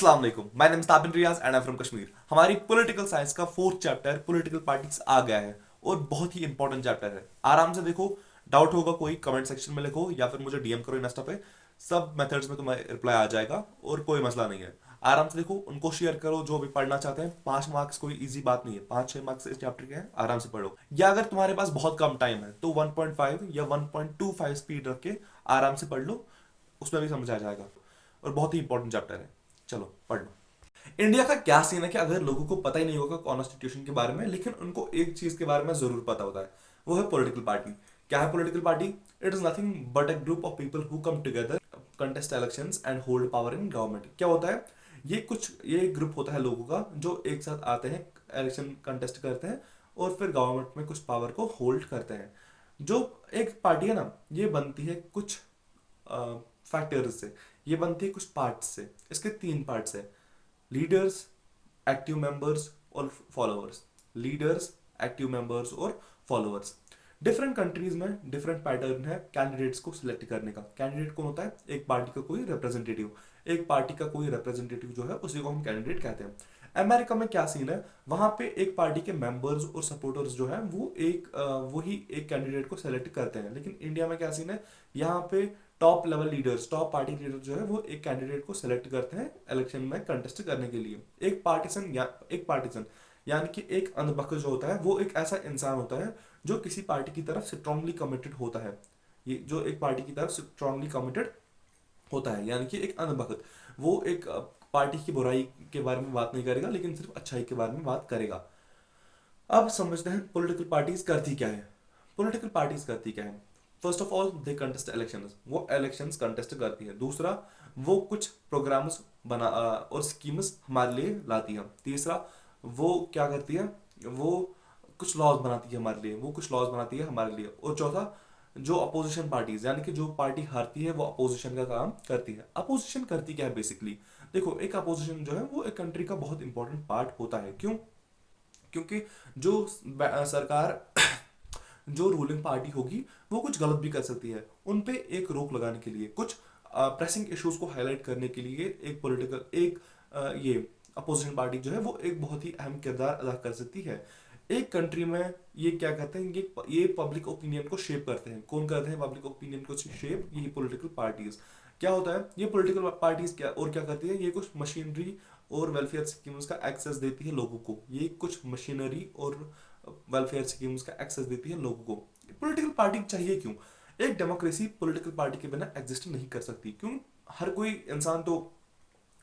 अस्सलाम वालेकुम, my name is Tabin Riyaz and I am from Kashmir. हमारी पॉलिटिकल साइंस का फोर्थ चैप्टर पॉलिटिकल पार्टीज आ गया है और बहुत ही इंपॉर्टेंट चैप्टर है। आराम से देखो, डाउट होगा कोई कमेंट सेक्शन में लिखो या फिर मुझे डीएम करो इंस्टा पे। सब मेथड्स में तुम्हें रिप्लाई आ जाएगा और कोई मसला नहीं है। आराम से देखो, उनको शेयर करो जो भी पढ़ना चाहते हैं। 5 मार्क्स कोई इजी बात नहीं है, 5-6 मार्क्स इस चैप्टर के हैं, आराम से पढ़ो। या अगर तुम्हारे पास बहुत कम टाइम है तो 1.5 या 1.25 स्पीड रख के आराम से पढ़ लो, उसमें भी समझ आ जाएगा। और बहुत ही इंपॉर्टेंट चैप्टर है, चलो पढ़ लो। इंडिया का क्या सीन है कि अगर लोगों को पता ही नहीं होगा कॉन्स्टिट्यूशन के बारे में, लेकिन उनको एक चीज के बारे में जरूर पता होता है, वो है पॉलिटिकल पार्टी। क्या है political party? It is nothing but a group of people who come together, contest elections and hold power in government. क्या होता है? ये ग्रुप होता है लोगों का जो एक साथ आते हैं, इलेक्शन कंटेस्ट करते हैं और फिर गवर्नमेंट में कुछ पावर को होल्ड करते हैं। जो एक पार्टी है ना, ये बनती है कुछ फैक्टर्स से, ये बनती है कुछ पार्ट्स से। इसके 3 पार्ट्स है: लीडर्स, एक्टिव मेंबर्स और फॉलोअर्स। लीडर्स, एक्टिव मेंबर्स और फॉलोअर्स। डिफरेंट कंट्रीज में डिफरेंट पैटर्न है कैंडिडेट्स को सिलेक्ट करने का। कैंडिडेट कौन होता है? एक पार्टी का कोई रिप्रेजेंटेटिव। एक पार्टी का कोई रिप्रेजेंटेटिव जो है उसी को हम कैंडिडेट कहते हैं। अमेरिका में क्या सीन है, वहां पे एक पार्टी के मेंबर्स और सपोर्टर्स जो है वो वही एक कैंडिडेट को सेलेक्ट करते हैं। लेकिन इंडिया में क्या सीन है, यहाँ पे top level leaders, top party leader जो है वो एक कैंडिडेट को सिलेक्ट करते हैं इलेक्शन में कंटेस्ट करने के लिए। एक पार्टीसन यानी कि एक अंधभक्त जो होता है वो एक ऐसा इंसान होता है जो किसी पार्टी की तरफ स्ट्रांगली कमिटेड होता है। ये जो एक पार्टी की तरफ स्ट्रांगली कमिटेड होता है, यानी कि एक अंधभक्त, वो एक पार्टी की बुराई के बारे में बात नहीं करेगा लेकिन सिर्फ अच्छाई के बारे में बात करेगा। अब समझते हैं पॉलिटिकल पार्टीज करती क्या है। पॉलिटिकल पार्टीज करती क्या है? First of all they contest elections, वो इलेक्शंस कंटेस्ट करती है। दूसरा, वो कुछ प्रोग्राम्स और स्कीम्स हमारे लिए लाती है। तीसरा, वो क्या करती है, वो कुछ लॉज बनाती है हमारे लिए, वो कुछ लॉज बनाती है हमारे लिए। और चौथा, जो अपोजिशन पार्टीज यानी कि जो पार्टी हारती है वो अपोजिशन का काम करती है। अपोजिशन करती क्या है बेसिकली? देखो, एक अपोजिशन जो है वो एक कंट्री का बहुत इंपॉर्टेंट पार्ट होता है। क्यों? क्योंकि जो सरकार जो रूलिंग पार्टी होगी वो कुछ गलत भी कर सकती है। उन पे एक रोक लगाने के लिए, कुछ प्रेसिंग इश्यूज को हाईलाइट करने के लिए एक पॉलिटिकल एक ये अपोजिशन पार्टी जो है वो एक बहुत ही अहम किरदार अदा कर सकती है एक कंट्री में। ये क्या करते हैं, ये पब्लिक ओपिनियन को शेप करते हैं। कौन करते हैं पब्लिक ओपिनियन को शेप? यही पॉलिटिकल पार्टीज। क्या होता है, ये पॉलिटिकल पार्टीज क्या करती है, ये कुछ मशीनरी और वेलफेयर स्कीम्स का एक्सेस देती है लोगों को। ये कुछ मशीनरी और वेलफेयर स्कीम्स का एक्सेस देती है लोगों को। पॉलिटिकल पार्टी चाहिए क्यों? एक डेमोक्रेसी पॉलिटिकल पार्टी के बिना एग्जिस्ट नहीं कर सकती। क्यों? हर कोई इंसान तो,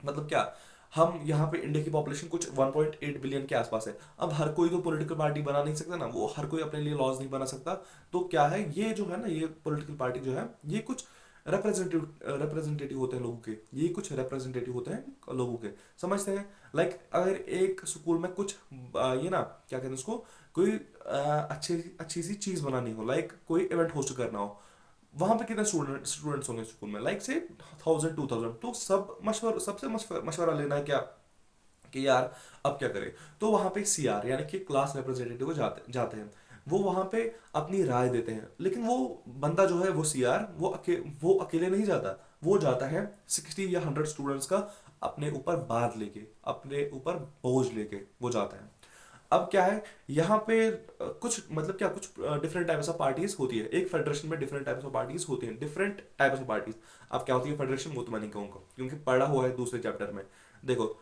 मतलब क्या, हम यहाँ पे इंडिया की पॉपुलेशन कुछ 1.8 बिलियन के आसपास है। अब हर कोई तो पॉलिटिकल पार्टी बना नहीं सकता ना, वो हर कोई अपने लिए लॉज नहीं बना सकता। तो क्या है, ये जो है ना, ये पॉलिटिकल पार्टी जो है ये कुछ रिप्रेजेंटेटिव होते हैं लोगों के। ये कुछ रिप्रेजेंटेटिव होते हैं लोगों के, समझते हैं। लाइक अगर एक स्कूल में कुछ ये ना क्या कहते हैं उसको, कोई अच्छी अच्छी सी चीज बनानी हो, लाइक कोई इवेंट होस्ट करना हो, वहां पे कितने स्टूडेंट्स होंगे स्कूल में? लाइक से 1000-2000। तो सबसे मशवरा लेना है क्या कि यार अब क्या करें? तो वहां पे सीआर यानी कि क्लास रिप्रेजेंटेटिव को जाते हैं। वो वहां पे अपनी राय देते हैं। लेकिन वो बंदा जो है, वो सीआर, वो अकेले नहीं जाता। वो जाता है 60 या 100 स्टूडेंट्स का अपने ऊपर बार लेके, अपने ऊपर बोझ लेके वो जाता है। अब क्या है यहाँ पे कुछ मतलब क्या, कुछ डिफरेंट टाइप्स ऑफ पार्टीज होती है। एक फेडरेशन में डिफरेंट टाइप्स ऑफ पार्टीज होती हैं, डिफरेंट टाइप्स ऑफ पार्टीज। अब क्या होती है फेडरेशन, वो तो मैं नहीं कहूंगा क्योंकि पढ़ा हुआ है दूसरे चैप्टर में। देखो,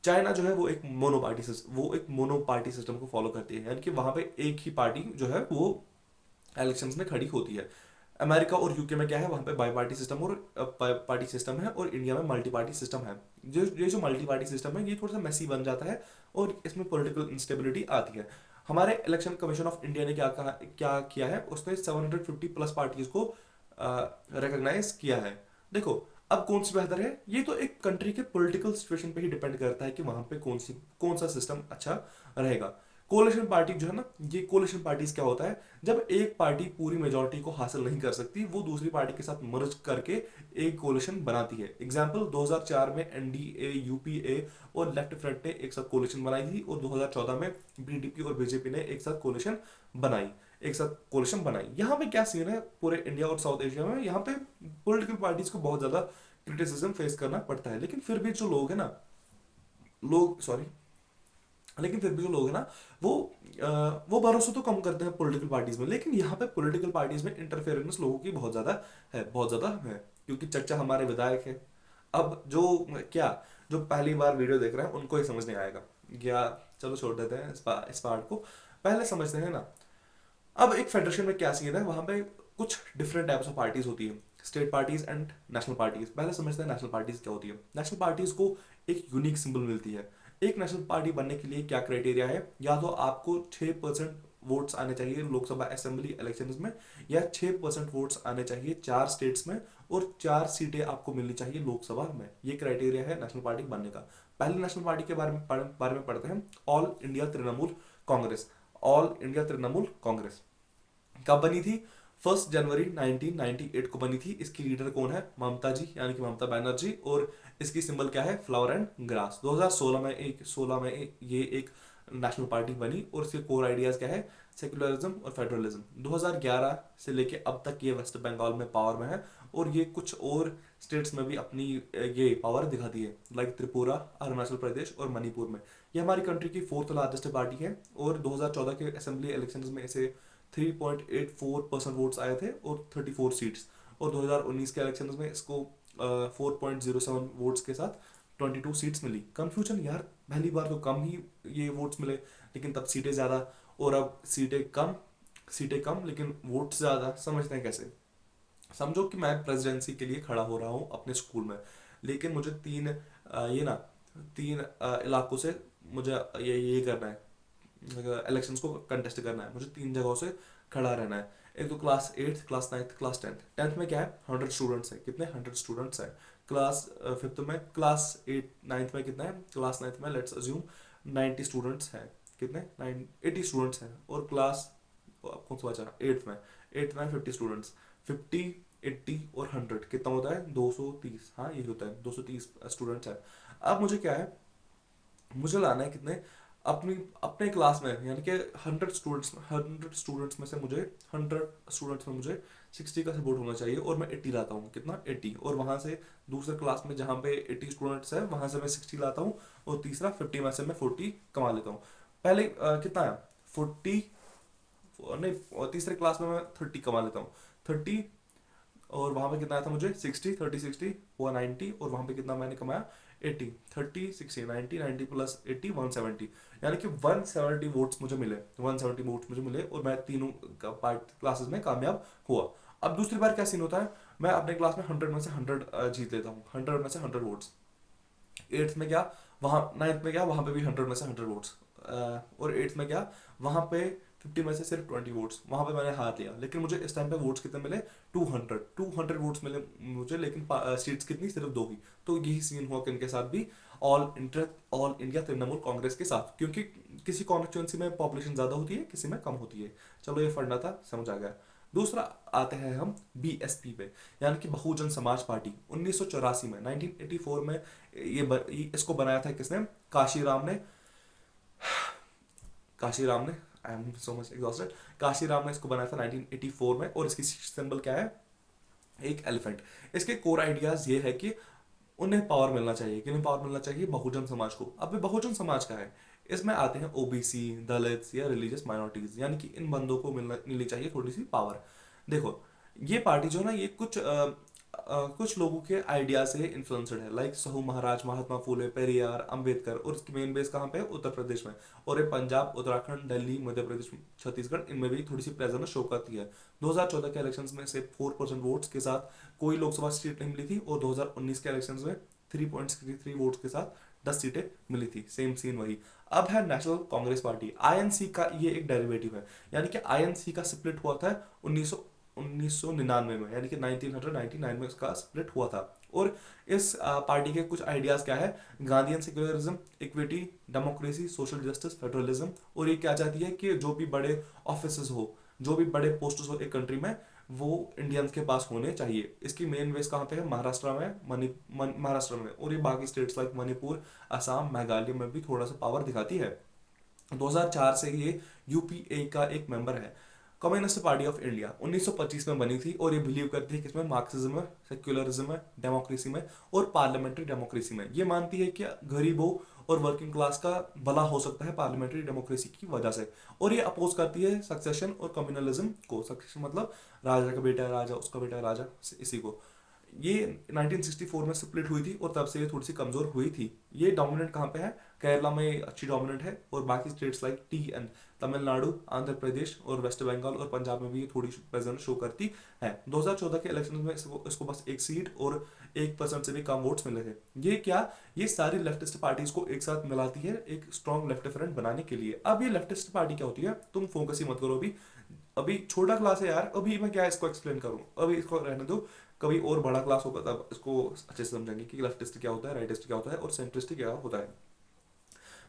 चाइना जो है वो एक मोनो पार्टी सिस्टम को फॉलो करती है, यानी कि वहां पे एक ही पार्टी जो है वो इलेक्शंस में खड़ी होती है। अमेरिका और यूके में क्या है, वहां पे बाई पार्टी सिस्टम और पार्टी सिस्टम है, और इंडिया में मल्टी पार्टी सिस्टम है। जो मल्टी पार्टी सिस्टम है ये थोड़ा सा मेसी बन जाता है और इसमें पॉलिटिकल इंस्टेबिलिटी आती है। हमारे इलेक्शन कमीशन ऑफ इंडिया ने क्या किया है, उसने 750 प्लस पार्टीज को रिकॉग्नाइज किया है। देखो, अब कौन सी बेहतर है, ये तो एक कंट्री के पॉलिटिकल सिचुएशन पे ही डिपेंड करता है कि वहां पे कौन सा सिस्टम अच्छा रहेगा। कोलिशन पार्टी जो है ना, ये कोलिशन पार्टीज क्या होता है, जब एक पार्टी पूरी मेजोरिटी को हासिल नहीं कर सकती, वो दूसरी पार्टी के साथ मर्ज करके एक कोलिशन बनाती है। एग्जाम्पल 2004 में एनडीए, यूपीए और लेफ्ट फ्रंट ने एक साथ कोलिशन बनाई थी, और 2014 में बीडीपी और बीजेपी ने एक साथ कोलिशन बनाई। यहाँ पे क्या सीन है पूरे इंडिया और साउथ एशिया में, यहाँ पे पॉलिटिकल पार्टीज को बहुत ज्यादा क्रिटिसिज्म फेस करना पड़ता है। लेकिन फिर भी जो लोग हैं ना, लोग सॉरी, लेकिन फिर भी जो लोग हैं ना वो वो भरोसा तो कम करते हैं पॉलिटिकल पार्टीज में, लेकिन यहाँ पे पॉलिटिकल पार्टीज में इंटरफेरेंस लोगों की बहुत ज़्यादा है, बहुत ज़्यादा है, क्योंकि चर्चा हमारे विधायक है। अब जो क्या जो पहली बार वीडियो देख रहे हैं उनको ही समझ नहीं आएगा, या चलो छोड़ देते हैं इस पार्ट को, पहले समझते हैं ना। अब एक फेडरेशन में क्या सीन है, वहां पे कुछ डिफरेंट टाइप्स ऑफ पार्टीज होती है, state parties and national parties. पहले समझते हैं नेशनल पार्टीज क्या होती है। नेशनल पार्टीज को एक यूनिक सिंबल मिलती है। एक नेशनल पार्टी बनने के लिए क्या क्राइटेरिया है, या तो आपको 6% वोट्स आने चाहिए लोकसभा असेंबली इलेक्शन में, या 6% वोट्स आने चाहिए 4 स्टेट्स में, और 4 सीटें आपको मिलनी चाहिए लोकसभा में। ये क्राइटेरिया है नेशनल पार्टी बनने का। पहले नेशनल पार्टी के बारे में पढ़ते हैं, all India Trinamool Congress. All India Trinamool Congress कब बनी थी? 1 जनवरी 1998 को बनी थी। इसकी लीडर कौन है? ममता जी, यानी कि ममता बनर्जी। और इसकी सिंबल क्या है? Flower and grass. 2016 में ये एक नेशनल पार्टी बनी, और इसके कोर आइडियाज क्या है? सेक्युलरिज्म और फेडरलिज्म। 2011 से लेके अब तक ये वेस्ट बंगाल में पावर में है, और ये कुछ और स्टेट्स में भी अपनी ये पावर दिखाती है, लाइक त्रिपुरा, अरुणाचल प्रदेश और मणिपुर में। ये हमारी कंट्री की 4th लार्जेस्ट पार्टी है, और 2014 के असेंबली इलेक्शंस में इसे 3.84% वोट्स आए थे और 34 सीट्स। और 2019 के इलेक्शन में इसको 4.07 वोट्स के साथ 22 सीट्स मिली। कंफ्यूजन यार, पहली बार तो कम ही ये वोट्स मिले, लेकिन तब सीटें ज़्यादा, और अब सीटें कम लेकिन वोट्स ज़्यादा। समझते हैं कैसे? समझो कि मैं प्रेसिडेंसी के लिए खड़ा हो रहा हूँ अपने स्कूल में, लेकिन मुझे तीन इलाकों से मुझे ये करना है, इलेक्शंस को कंटेस्ट करना है। मुझे 3 जगहों से खड़ा रहना है। एक तो क्लास 8, क्लास 9, क्लास 10th में क्या है? 100 स्टूडेंट्स है। कितने? 100 स्टूडेंट्स है। क्लास 5th में, क्लास 8 9th में कितना है? क्लास 9th में लेट्स अज्यूम 90 स्टूडेंट्स हैं। कितने? 80 स्टूडेंट्स हैं। और क्लास कौन सा बचा? 8th में 50 स्टूडेंट्स। 50, 80 और 100 कितना होता है? 230। हाँ, यही होता है, 230 स्टूडेंट्स है। अब मुझे क्या है? मुझे लाना है कितने? अपने क्लास में, यानी कि 100 स्टूडेंट्स में से मुझे 60 का सपोर्ट होना चाहिए, और मैं 80 लाता हूँ। कितना? 80। और वहाँ से दूसरे क्लास में जहाँ पे 80 स्टूडेंट्स है, वहाँ से मैं 60 लाता हूँ, और तीसरा 50 में से मैं 40 कमा लेता हूँ। पहले कितना है? 40 नहीं, और तीसरे क्लास में मैं 30 कमा लेता हूँ। 30, और वहाँ पे कितना आया था मुझे? 60, 30 60 हुआ 90, और वहाँ पे कितना मैंने कमाया? 80। 30 60 90, 90 प्लस 80 170, यानी कि 170 वोट्स मुझे मिले। 170 वोट्स मुझे मिले, और मैं तीनों क्लासेस में कामयाब हुआ। अब दूसरी बार क्या सीन होता है? मैं अपने क्लास में 100 में से 100 जीत लेता हूँ, 100 में से 100 वोट्स। 8th में क्या? वहाँ 9th में क्या? वहाँ पे भी 100 में से 100 वोट्स। और 8th में क्या? वहाँ पे 50 में से सिर्फ 20 वोट्स। वहाँ पे मैंने हाथ लिया, लेकिन मुझे इस टाइम पे वोट्स कितने मिले? 200 वोट्स मिले मुझे, लेकिन सीट्स कितनी? सिर्फ 2 ही। तो यही सीन हुआ किनके साथ भी? ऑल इंडिया तृणमूल कांग्रेस के साथ, क्योंकि किसी कॉन्स्टिट्यूंसी में पॉपुलेशन ज़्यादा होती है, किसी में कम होती है। चलो, ये फंडा था, समझ आ गया। दूसरा आते हैं हम बीएसपी पे, यानी कि बहुजन समाज पार्टी। 1984 में, 1984 में इसको बनाया था किसने? काशीराम ने I am so much exhausted. Kashiram ने इसको बनाया था 1984 में, और इसकी सिंबल क्या है? एक एलिफेंट। इसके कोर आइडियाज ये है कि उन्हें पावर मिलना चाहिए। किन्हें पावर मिलना चाहिए? बहुजन समाज को। अब बहुजन समाज का है, इसमें आते हैं ओबीसी, दलित या रिलीजियस माइनॉरिटीज, यानी कि इन बंदों को मिलनी चाहिए थोड़ी सी पावर। देखो, ये पार्टी जो है ना, ये कुछ लोगों के आइडिया से इन्फ्लुएंसड है, लाइक साहू महाराज, महात्मा फूले, पेरियार, अंबेडकर। और इसकी मेन बेस कहाँ पे है? उत्तर प्रदेश में। और ये पंजाब, उत्तराखंड, दिल्ली, मध्य प्रदेश, छत्तीसगढ़, इनमें भी थोड़ी सी प्रेजेंस शो करती है। 2014 के इलेक्शंस में से 4% वोट्स के साथ कोई लोकसभा सीट नहीं मिली थी, और 2019 के इलेक्शंस में 3.63 वोट्स के साथ 10 सीटें मिली थी। सेम सीन वही। अब है नेशनल कांग्रेस पार्टी, आईएनसी का। ये एक डेरिवेटिव है, यानी कि आईएनसी का स्प्लिट हुआ था 1999 में, यानी कि 1999 में इसका स्प्लिट हुआ था। और इस पार्टी के कुछ आइडियाज क्या है? Gandhian secularism, equity, democracy, social justice, federalism. और ये क्या चाहती है? कि जो भी बड़े ऑफिस हो, जो भी बड़े पोस्ट्स हो एक कंट्री में, वो इंडियंस के पास होने चाहिए। इसकी मेन बेस कहाँ पे है? महाराष्ट्र में, महाराष्ट्र में। और ये बाकी स्टेट्स लाइक मणिपुर, असम, मेघालय में भी थोड़ा सा पावर दिखाती है। 2004 से ये यूपीए का एक मेंबर है। कम्युनिस्ट पार्टी ऑफ इंडिया 1925 में बनी थी और ये बिलीव करती है कि इसमें मार्क्सिज्म है, सेक्युलरिज्म है, डेमोक्रेसी में और पार्लियामेंट्री डेमोक्रेसी में। ये मानती है कि गरीबों और वर्किंग क्लास का भला हो सकता है पार्लियामेंट्री डेमोक्रेसी की वजह से। और ये अपोज करती है सक्सेशन और कम्युनलिज्म को। सक्सेशन मतलब राजा का बेटा है राजा, उसका बेटा है राजा, इसी को। ये 1964 में स्प्लिट हुई थी और तब से ये थोड़ी सी कमजोर हुई थी। ये डोमिनेंट कहाँ पे है? केरला में अच्छी डोमिनेंट है और बाकी states like T N Tamil Nadu, Andhra Pradesh और वेस्ट बंगाल और पंजाब में भी ये थोड़ी प्रेजेंस शो करती है। 2014 के इलेक्शन में इसको बस एक सीट और 1% से भी कम वोट्स मिले थे। ये क्या, ये सारी लेफ्टिस्ट पार्टीज को एक साथ मिलाती है एक स्ट्रॉन्ग लेफ्ट फ्रंट बनाने के लिए। अब ये लेफ्टिस्ट पार्टी क्या होती है, तुम फोकस ही मत करो अभी, अभी छोटा क्लास है यार, अभी मैं क्या इसको एक्सप्लेन करूं, अभी इसको रहने दो, कभी और बड़ा क्लास होगा तब इसको अच्छे से समझेंगे कि लेफ्टिस्ट क्या होता है, राइटिस्ट क्या होता है और सेंट्रिस्ट क्या होता है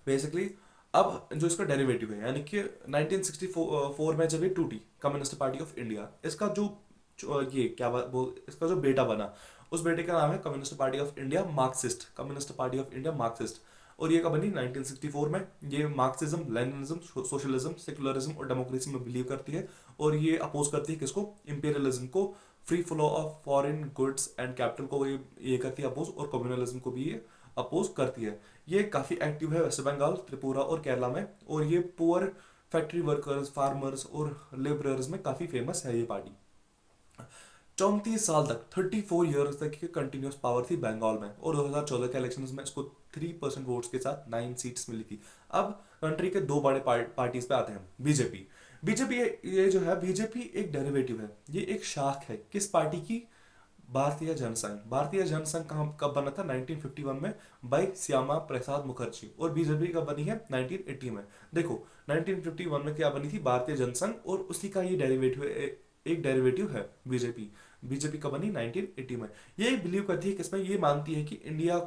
बेसिकली। अब जो इसका डेरिवेटिव है, यानी कि 1964 में जब ये टूटी कम्युनिस्ट पार्टी ऑफ इंडिया, इसका ये क्या बोल, इसका जो बेटा बना, उस बेटे का नाम है communist party of India Marxist, communist party of India Marxist. और ये कब बनी? 1964 में। ये मार्क्सिज्म, लेनिनिज्म, सोशलिज्म, सेकुलरिज्म और डेमोक्रेसी में बिलीव करती है और ये अपोज करती है किसको? इंपीरियलिज्म को, free flow of foreign goods and capital को ये करती है अपोज, और कम्युनलिज्म को भी ये अपोज करती है। ये काफी एक्टिव है वेस्ट बंगाल, त्रिपुरा और केरला में, और ये पुअर फैक्ट्री वर्कर्स, फार्मर्स और लेबरर्स में काफी फेमस है ये पार्टी। 34 साल तक, 34 ईयर्स तक की कंटिन्यूस पावर थी बंगाल में, और 2014 के इलेक्शंस में इसको 3% वोट्स के साथ 9 सीट्स मिली थी। अब कंट्री के दो बड़े पार्टीज पे आते हैं। बीजेपी, बीजेपी ये जो है, बीजेपी एक डेरिवेटिव है, ये एक शाख है किस पार्टी की? भारतीय जनसंघ। भारतीय जनसंघ कब बना था? 1951 में बाई श्यामा प्रसाद मुखर्जी। और बीजेपी कब बनी है? 1980 में। देखो 1951 में क्या बनी थी? भारतीय जनसंघ, और उसी का ये डेरिवेटिव एक डेरिवेटिव है बीजेपी। बीजेपी कब बनी? 1980 में। ये बिलीव करती है किसमें? ये मानती है कि इंडिया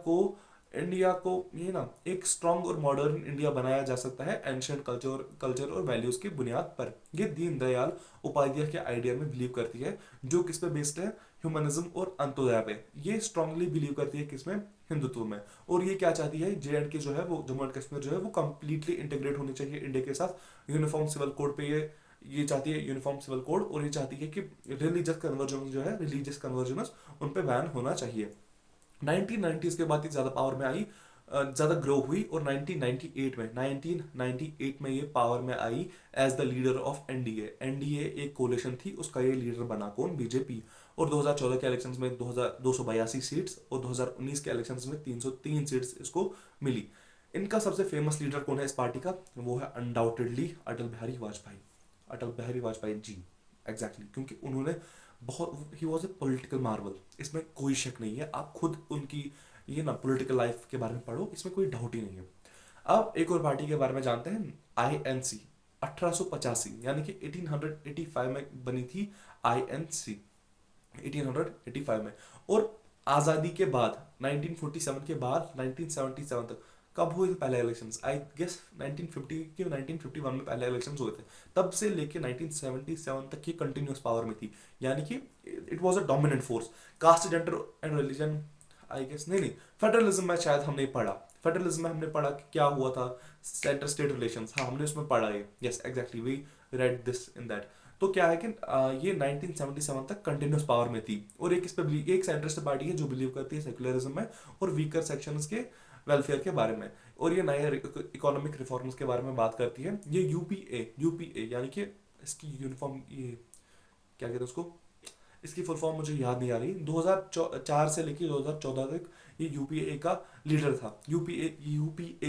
को ये ना एक स्ट्रॉन्ग और मॉडर्न इंडिया बनाया जा सकता है एंशियंट कल्चर और वैल्यूज की बुनियाद पर। ये दीनदयाल उपाध्याय के आइडिया में बिलीव करती है, जो किस पे बेस्ड है? ह्यूमनिज्म और अंत्योदय पे। ये स्ट्रांगली बिलीव करती है किसमें? हिंदुत्व में। और ये क्या चाहती है? जे.एंड.के जो है वो, जम्मू एंड कश्मीर जो है वो कंप्लीटली इंटीग्रेट होनी चाहिए इंडिया के साथ। यूनिफॉर्म सिविल कोड पे ये चाहती है यूनिफॉर्म सिविल कोड, और ये चाहती है कि रिलीजियस कन्वर्जन जो है, रिलीजियस कन्वर्जन उन पे बैन होना चाहिए। 1990s के बाद ये ज्यादा पावर में आई, ज्यादा ग्रो हुई, और 1998 में ये पावर में आई as the leader of NDA. NDA एक कोलिशन थी, उसका ये लीडर बना कौन? बीजेपी। और 2014 के इलेक्शंस में 282 सीट्स और 2019 के इलेक्शंस में 303 सीट्स इसको मिली। इनका सबसे फेमस लीडर कौन है इस पार्टी का? वो है अनडाउटेडली अटल बिहारी वाजपेयी। अटल बिहारी वाजपेयी जी, एग्जैक्टली, क्योंकि उन्होंने बहुत, he was a political Marvel, इसमें कोई शक नहीं है। आप खुद उनकी ये ना पॉलिटिकल लाइफ के बारे में पढ़ो, इसमें कोई डाउट ही नहीं है। अब एक और पार्टी के बारे में जानते हैं, आईएनसी। 1885 यानी कि 1885 में बनी थी आईएनसी, 1885 में। और आज़ादी के बाद 1947 के बाद 1977 तक कब हुए थे पहले इलेक्शंस? आई गेस 1950 के 1951 में पहले इलेक्शंस हुए थे। तब से लेके 1977 तक की कंटिन्यूस पावर में थी, यानी कि it was a dominant force. Caste, gender and religion, I guess नहीं, फेडरलिज्म में शायद हमने पढ़ा, फेडरलिज्म में हमने पढ़ा कि क्या हुआ था, सेंटर स्टेट रिलेशंस, हाँ हमने उसमें पढ़ा है। Yes exactly, we read this in that. तो क्या है कि ये 1977 तक कंटिन्यूस पावर में थी, और एक इस पे एक सेंट्रिस्ट पार्टी है जो बिलीव करती है सेक्युलरिज्म में और वीकर सेक्शंस के वेलफेयर के बारे में, और ये नए इकोनॉमिक रिफॉर्म्स के बारे में बात करती है। ये यूपीए यानी कि इसकी यूनिफॉर्म, ये क्या कहते हैं उसको, इसकी फुल फॉर्म मुझे याद नहीं आ रही। 2004 से लेकर 2014 तक ये यूपीए का लीडर था। यूपीए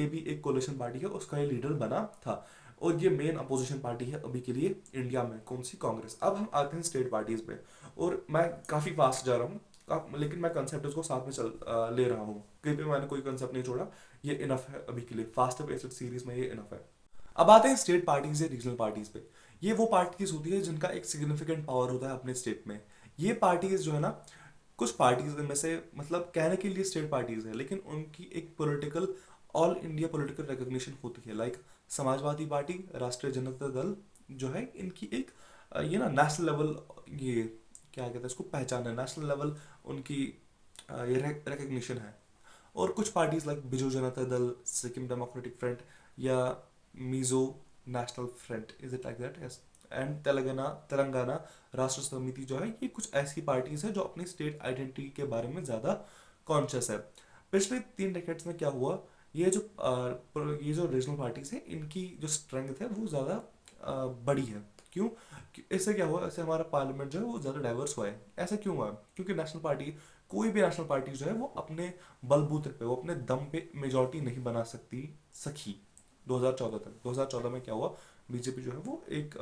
भी एक कोलिशन पार्टी है, उसका ये लीडर बना था, और ये मेन अपोजिशन पार्टी है अभी के लिए इंडिया में। कौन सी? कांग्रेस। अब हम आते हैं स्टेट पार्टीज पे, और मैं काफी फास्ट जा रहा हूँ, लेकिन मैं कंसेप्ट उसको साथ में ले रहा हूँ, कहीं पे मैंने कोई कंसेप्ट नहीं छोड़ा। ये इनफ है अभी के लिए, फास्ट पेस्ड सीरीज में ये इनफ है। अब आते हैं स्टेट पार्टीज या रीजनल पार्टीज पे। ये वो पार्टीज होती है जिनका एक सिग्निफिकेंट पावर होता है अपने स्टेट में। ये पार्टीज जो है ना, कुछ पार्टीज में से, मतलब कहने के लिए स्टेट पार्टीज है, लेकिन उनकी एक political, all India political recognition होती है। लाइक समाजवादी पार्टी, राष्ट्रीय जनता दल जो है, इनकी एक ये ना नेशनल लेवल, ये क्या कहते हैं इसको, पहचान है, नेशनल लेवल उनकी ये रिकग्निशन है। और कुछ parties like Biju Janata Dal, Sikkim democratic front, या Mizo national front, is it like that? Yes, and Telangana Telangana राष्ट्र समिति जो है, ये कुछ ऐसी पार्टीज है जो अपनी स्टेट आइडेंटिटी के बारे में ज़्यादा कॉन्शियस है। पिछले 3 डेकेड्स में क्या हुआ, ये जो रीजनल पार्टीज है, इनकी जो स्ट्रेंथ है वो ज़्यादा बड़ी है। क्यों? इससे क्या हुआ, इससे हमारा पार्लियामेंट जो है वो ज़्यादा डाइवर्स हुआ है। ऐसा क्यों हुआ? क्योंकि नेशनल पार्टी, कोई भी नेशनल पार्टी जो है वो अपने बलबूते पे, वो अपने दम पे मेजोरिटी नहीं बना सकी 2014 तक। 2014 में क्या हुआ, बीजेपी जो है वो एक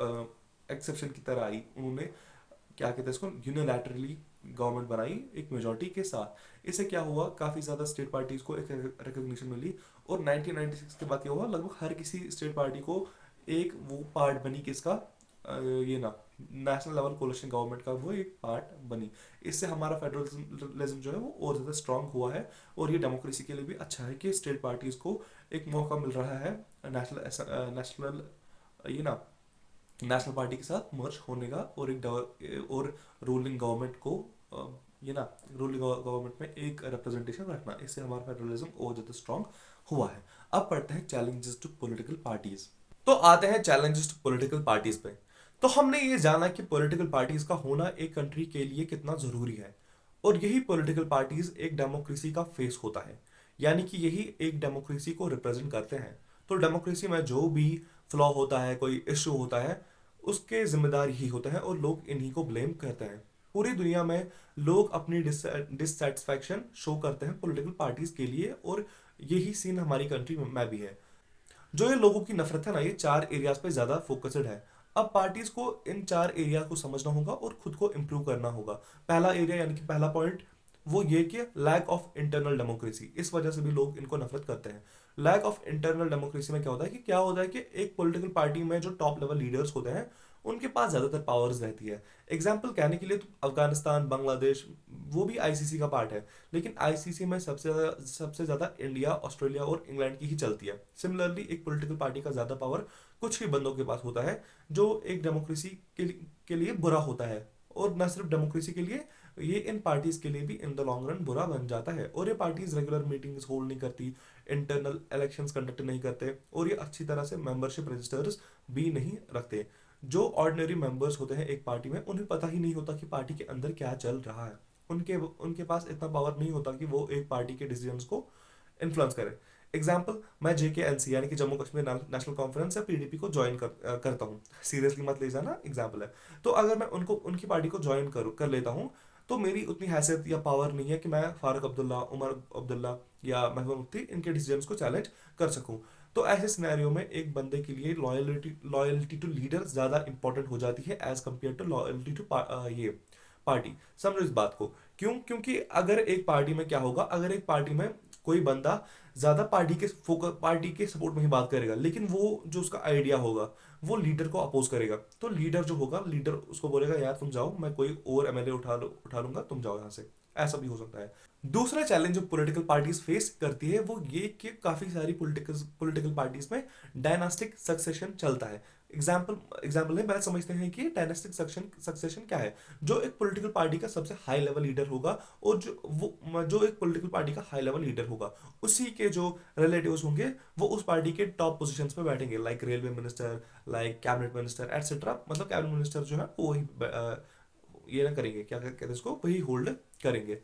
एक्सेप्शन की तरह आई। उन्होंने क्या कहते हैं इसको, यूनिलैटरली गवर्नमेंट बनाई एक मेजोरिटी के साथ। इससे क्या हुआ, काफ़ी ज़्यादा स्टेट पार्टीज को एक रिकग्निशन मिली। और 1996 के बाद क्या हुआ, लगभग हर किसी स्टेट पार्टी को एक वो पार्ट बनी किसका, ये ना नेशनल लेवल कोalition गवर्नमेंट का वो एक पार्ट बनी। इससे हमारा फेडरलिज्म जो है वो और ज़्यादा स्ट्रांग हुआ है। और ये डेमोक्रेसी के लिए भी अच्छा है कि स्टेट पार्टीज को एक मौका मिल रहा है नेशनल ये ना नेशनल पार्टी के साथ मर्ज होने का, और और रूलिंग गवर्नमेंट को ये ना रूलिंग गवर्नमेंट में एक रिप्रेजेंटेशन रखना। इससे हमारा फेडरलिज्म और ज़्यादा स्ट्रांग हुआ है। अब पढ़ते हैं चैलेंजेस टू पॉलिटिकल पार्टीज। तो आते हैं चैलेंजेस टू पॉलिटिकल पार्टीज पे। तो हमने ये जाना कि पॉलिटिकल पार्टीज का होना एक कंट्री के लिए कितना जरूरी है, और यही पॉलिटिकल पार्टीज एक डेमोक्रेसी का फेस होता है, यानी कि यही एक डेमोक्रेसी को रिप्रेजेंट करते हैं। तो डेमोक्रेसी में जो भी फ्लॉ होता है, कोई इशू होता है, उसके जिम्मेदार यही होते हैं, और लोग इन्हीं को ब्लेम करते हैं। पूरी दुनिया में लोग अपनी डिससेटिस्फैक्शन शो करते हैं पॉलिटिकल पार्टीज के लिए, और यही सीन हमारी कंट्री में भी है। जो ये लोगों की नफरत है ना, ये 4 एरियाज पे ज्यादा फोकस्ड है। अब पार्टीज को इन 4 एरिया को समझना होगा और खुद को इम्प्रूव करना होगा। पहला एरिया यानी कि पहला पॉइंट वो ये कि लैक ऑफ इंटरनल डेमोक्रेसी, इस वजह से भी लोग इनको नफरत करते हैं। लैक ऑफ इंटरनल डेमोक्रेसी में क्या होता है कि एक पॉलिटिकल पार्टी में जो टॉप लेवल लीडर्स होते हैं, उनके पास ज्यादातर पावर्स रहती है। एग्जाम्पल कहने के लिए तो अफगानिस्तान, बांग्लादेश, वो भी आईसीसी का पार्ट है, लेकिन आईसीसी में सबसे ज्यादा इंडिया, ऑस्ट्रेलिया और इंग्लैंड की ही चलती है। सिमिलरली एक पॉलिटिकल पार्टी का ज्यादा पावर कुछ ही बंदों के पास होता है, जो एक डेमोक्रेसी के लिए बुरा होता है। और न सिर्फ डेमोक्रेसी के लिए, ये इन पार्टीज के लिए भी इन द लॉन्ग रन बुरा बन जाता है। और ये पार्टीज रेगुलर मीटिंग्स होल्ड नहीं करती, इंटरनल इलेक्शंस कंडक्ट नहीं करते, और ये अच्छी तरह से मेंबरशिप रजिस्टर्स भी नहीं रखते। जो ऑर्डिनरी मेंबर्स होते हैं एक पार्टी में, उन्हें पता ही नहीं होता कि पार्टी के अंदर क्या चल रहा है। उनके उनके पास इतना पावर नहीं होता कि वो एक पार्टी के डिसीजंस को इन्फ्लुएंस करे। एग्जाम्पल, मैं JKNC यानी कि जम्मू कश्मीर नेशनल कॉन्फ्रेंस या PDP को ज्वाइन करता हूँ। सीरियसली मत ले जाना, एग्जाम्पल है। तो अगर मैं उनकी पार्टी को ज्वाइन कर लेता हूँ, तो मेरी उतनी हैसियत या पावर नहीं है कि मैं फारूक अब्दुल्ला, उमर अब्दुल्ला या महबूबा मुफ्ती इनके डिसीजंस को चैलेंज कर सकूं। तो ऐसे सिनेरियो में एक बंदे के लिए लॉयल्टी टू लीडर ज्यादा इंपॉर्टेंट हो जाती है as compared to loyalty to ये पार्टी। समझो इस बात को। क्यों? क्योंकि अगर एक पार्टी में क्या होगा, अगर एक पार्टी में कोई बंदा ज्यादा पार्टी के सपोर्ट में ही बात करेगा, लेकिन वो जो उसका आइडिया होगा वो लीडर को अपोज करेगा, तो लीडर जो होगा, लीडर उसको बोलेगा यार तुम जाओ, मैं कोई और MLA उठा लूंगा, तुम जाओ यहाँ से। ऐसा भी हो सकता है। दूसरा चैलेंज जो पॉलिटिकल पार्टीज फेस करती है वो ये कि काफी सारी पॉलिटिकल पार्टीज में डायनास्टिक सक्सेशन चलता है। एग्जाम्पल है, पहले समझते हैं कि डायनास्टिक सक्सेशन क्या है। जो एक पॉलिटिकल पार्टी का सबसे हाई लेवल लीडर होगा, और जो एक पॉलिटिकल पार्टी का हाई लेवल लीडर होगा, उसी के जो रिलेटिव्स होंगे वो उस पार्टी के टॉप पोजीशंस पे बैठेंगे, like railway minister, like cabinet minister etcetera. मतलब कैबिनेट मिनिस्टर जो है वो वही ये ना करेंगे, क्या कहते हैं इसको, वही होल्ड करेंगे।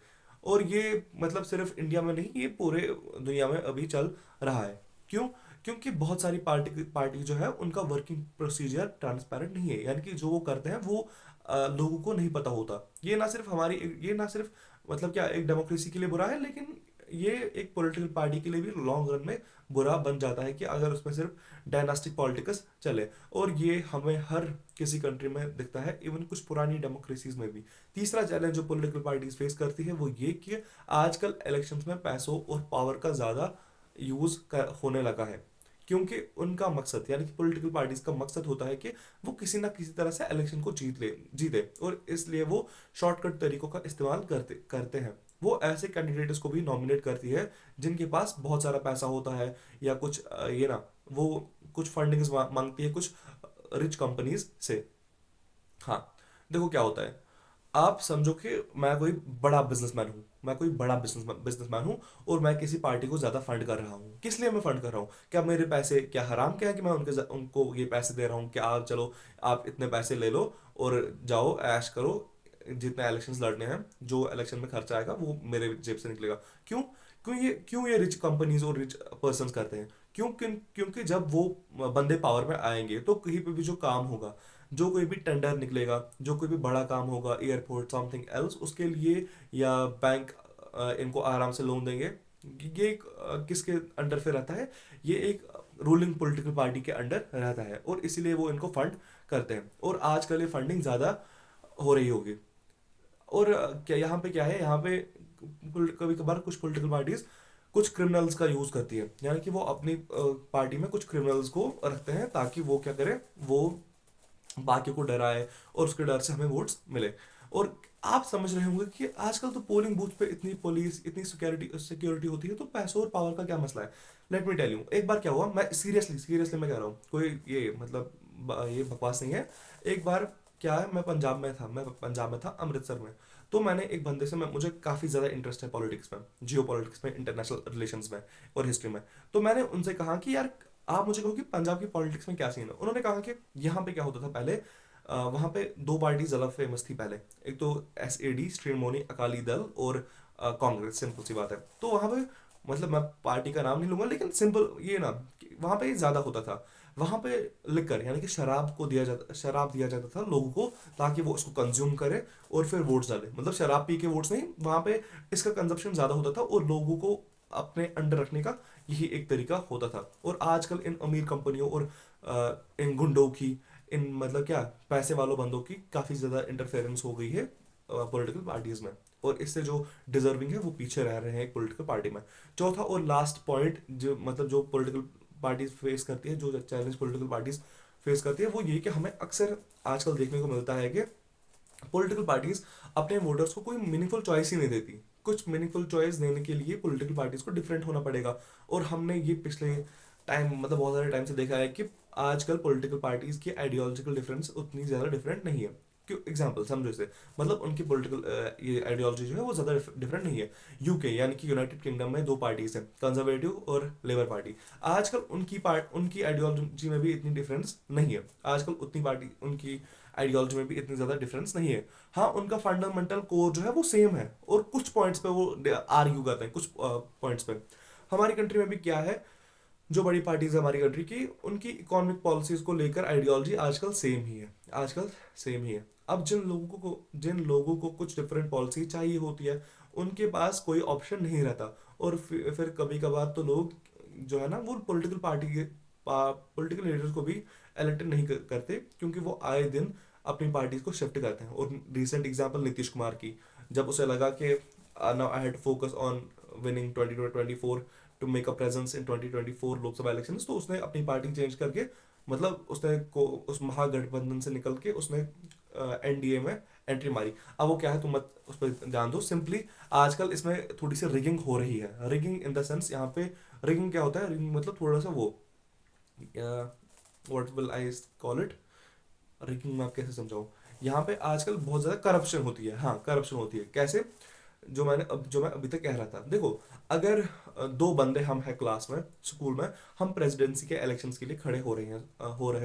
और ये मतलब सिर्फ इंडिया में नहीं, ये पूरे दुनिया में अभी चल रहा है। क्यों? क्योंकि बहुत सारी पार्टी जो है उनका वर्किंग प्रोसीजर ट्रांसपेरेंट नहीं है, यानी कि जो वो करते हैं वो लोगों को नहीं पता होता। ये ना सिर्फ मतलब क्या एक डेमोक्रेसी के लिए बुरा है, लेकिन ये एक पॉलिटिकल पार्टी के लिए भी लॉन्ग रन में बुरा बन जाता है कि अगर उसमें सिर्फ डायनास्टिक पॉलिटिक्स चले। और ये हमें हर किसी कंट्री में दिखता है, इवन कुछ पुरानी डेमोक्रेसीज में भी। तीसरा चैलेंज जो पॉलिटिकल पार्टीज फेस करती है वो ये कि आजकल इलेक्शंस में पैसों और पावर का ज़्यादा यूज होने लगा है। क्योंकि उनका मकसद, यानी कि पॉलिटिकल पार्टीज का मकसद होता है कि वो किसी ना किसी तरह से इलेक्शन को जीते, और इसलिए वो शॉर्टकट तरीकों का इस्तेमाल करते हैं। वो ऐसे कैंडिडेट्स को भी नॉमिनेट करती है जिनके पास बहुत सारा पैसा होता है, या कुछ ये ना वो कुछ फंडिंग्स मांगती है कुछ रिच कंपनीज से। हाँ, देखो क्या होता है, आप समझो कि मैं कोई बड़ा बिजनेसमैन हूँ, मैं कोई बड़ा बिजनेसमैन हूँ, और मैं किसी पार्टी को ज्यादा फंड कर रहा हूँ। किस लिए मैं फंड कर रहा हूँ? क्या मेरे पैसे क्या हराम क्या है कि मैं उनको ये पैसे दे रहा हूँ कि आप चलो, आप इतने पैसे ले लो और जाओ ऐश करो, जितने इलेक्शंस लड़ने हैं, जो इलेक्शन में खर्चा आएगा वो मेरे जेब से निकलेगा। क्यों? क्यों ये रिच कंपनीज और रिच पर्सन करते हैं? क्योंकि जब वो बंदे पावर में आएंगे तो कहीं पे भी जो काम होगा, जो कोई भी टेंडर निकलेगा, जो कोई भी बड़ा काम होगा, एयरपोर्ट समथिंग एल्स, उसके लिए या बैंक इनको आराम से लोन देंगे। ये एक, किसके अंडर पे रहता है? ये एक रूलिंग पॉलिटिकल पार्टी के अंडर रहता है, और इसीलिए वो इनको फंड करते हैं, और आजकल ये फंडिंग ज़्यादा हो रही होगी। और क्या यहाँ पे क्या है, यहाँ पे कभी कभार कुछ पॉलिटिकल पार्टीज कुछ क्रिमिनल्स का यूज करती है, यानी कि वो अपनी पार्टी में कुछ क्रिमिनल्स को रखते हैं ताकि वो क्या करे, वो बाकी को डराए और उसके डर से हमें वोट्स मिले। और आप समझ रहे होंगे कि आजकल तो पोलिंग बूथ पे इतनी पुलिस, इतनी सिक्योरिटी सिक्योरिटी होती है, तो पैसों और पावर का क्या मसला है? लेट मी टेल यू, एक बार क्या हुआ, मैं सीरियसली सीरियसली मैं कह रहा हूँ, कोई ये मतलब ये बकवास नहीं है। एक बार क्या है, मैं पंजाब में था, अमृतसर में। तो मैंने एक बंदे से, मैं मुझे काफ़ी ज़्यादा इंटरेस्ट है पॉलिटिक्स में, जियो पॉलिटिक्स में, इंटरनेशनल रिलेशंस में और हिस्ट्री में। तो मैंने उनसे कहा कि यार, आप मुझे कहो कि पंजाब की पॉलिटिक्स में क्या सीन है। उन्होंने कहा कि यहाँ पे क्या होता था पहले, वहाँ पे दो पार्टी ज़्यादा फेमस थी पहले। एक तो SAD, श्रीमोनी अकाली दल, और कांग्रेस, सिंपल सी बात है। तो वहाँ पे, मतलब मैं पार्टी का नाम नहीं लूंगा, लेकिन सिंपल ये ना कि वहाँ पे ज़्यादा होता था। वहाँ पे लिकर यानी कि शराब दिया जाता था लोगों को, ताकि वो उसको कंज्यूम करे और फिर वोट्स डाले। मतलब शराब पी के वोट्स नहीं, वहाँ पे इसका कंजप्शन ज़्यादा होता था, और लोगों को अपने अंडर रखने का यही एक तरीका होता था। और आजकल इन अमीर कंपनियों और इन गुंडों की, इन मतलब क्या, पैसे वालों बंदों की काफ़ी ज़्यादा इंटरफेरेंस हो गई है पॉलिटिकल पार्टीज में, और इससे जो डिजर्विंग है वो पीछे रह रहे हैं एक पॉलिटिकल पार्टी में। चौथा और लास्ट पॉइंट, जो मतलब जो पॉलिटिकल पार्टीज फेस करती है, जो चैलेंज पॉलिटिकल पार्टीज फेस करती है, वो ये कि हमें अक्सर आजकल देखने को मिलता है कि पॉलिटिकल पार्टीज अपने वोटर्स को कोई मीनिंगफुल चॉइस ही नहीं देती। कुछ मीनिंगफुल चॉइस देने के लिए पॉलिटिकल पार्टीज को डिफरेंट होना पड़ेगा। और हमने ये पिछले टाइम, मतलब बहुत सारे टाइम से देखा है कि आजकल पॉलिटिकल पार्टीज की आइडियोलॉजिकल डिफरेंस उतनी ज़्यादा डिफरेंट नहीं है। क्यों? एग्जाम्पल समझो इसे, मतलब उनकी पॉलिटिकल ये आइडियोलॉजी जो है वो ज़्यादा डिफरेंट नहीं है। UK यानी कि यूनाइटेड किंगडम में दो पार्टीज हैं, कंजर्वेटिव और लेबर पार्टी। आजकल उनकी आइडियोलॉजी में भी इतनी डिफरेंस नहीं है। आजकल उतनी पार्टी उनकी आइडियोलॉजी में भी इतनी ज़्यादा डिफरेंस नहीं है। हाँ, उनका फंडामेंटल कोर जो है वो सेम है, और कुछ पॉइंट्स पे वो आर्ग्यू करते हैं, कुछ पॉइंट्स पे। हमारी कंट्री में भी क्या है, जो बड़ी पार्टीज है हमारी कंट्री की, उनकी इकोनॉमिक पॉलिसीज को लेकर आइडियोलॉजी आजकल सेम ही है, आजकल सेम ही है। अब जिन लोगों को कुछ डिफरेंट पॉलिसी चाहिए होती है, उनके पास कोई ऑप्शन नहीं रहता। और फिर कभी कभार तो लोग जो है ना, वो पॉलिटिकल लीडर्स को भी इलेक्ट नहीं करते, क्योंकि वो आए दिन अपनी पार्टीज को शिफ्ट करते हैं। और रिसेंट एग्जांपल नीतीश कुमार की, जब उसे लगा कि now I had focus on winning 2024 to make a presence in 2024 Lok Sabha elections, तो उसने अपनी पार्टी चेंज करके, मतलब उसने उस महागठबंधन से निकल के उसने NDA में एंट्री मारी। अब वो क्या है, तुम मत उस पर ध्यान दो। सिंपली आजकल इसमें थोड़ी सी रिगिंग हो रही है। रिगिंग इन द सेंस, यहाँ पे रिगिंग क्या होता है? रिगिंग मतलब थोड़ा सा वो, what will I call it, rigging मैं आप कैसे समझाऊं? यहाँ पे आजकल बहुत ज़्यादा करप्शन होती है। हाँ, करप्शन होती है। कैसे? जो मैं अभी तक कह रहा था, देखो, अगर दो बंदे हम हैं क्लास में, स्कूल में, हम प्रेसिडेंसी के इलेक्शंस के लिए खड़े हो रहे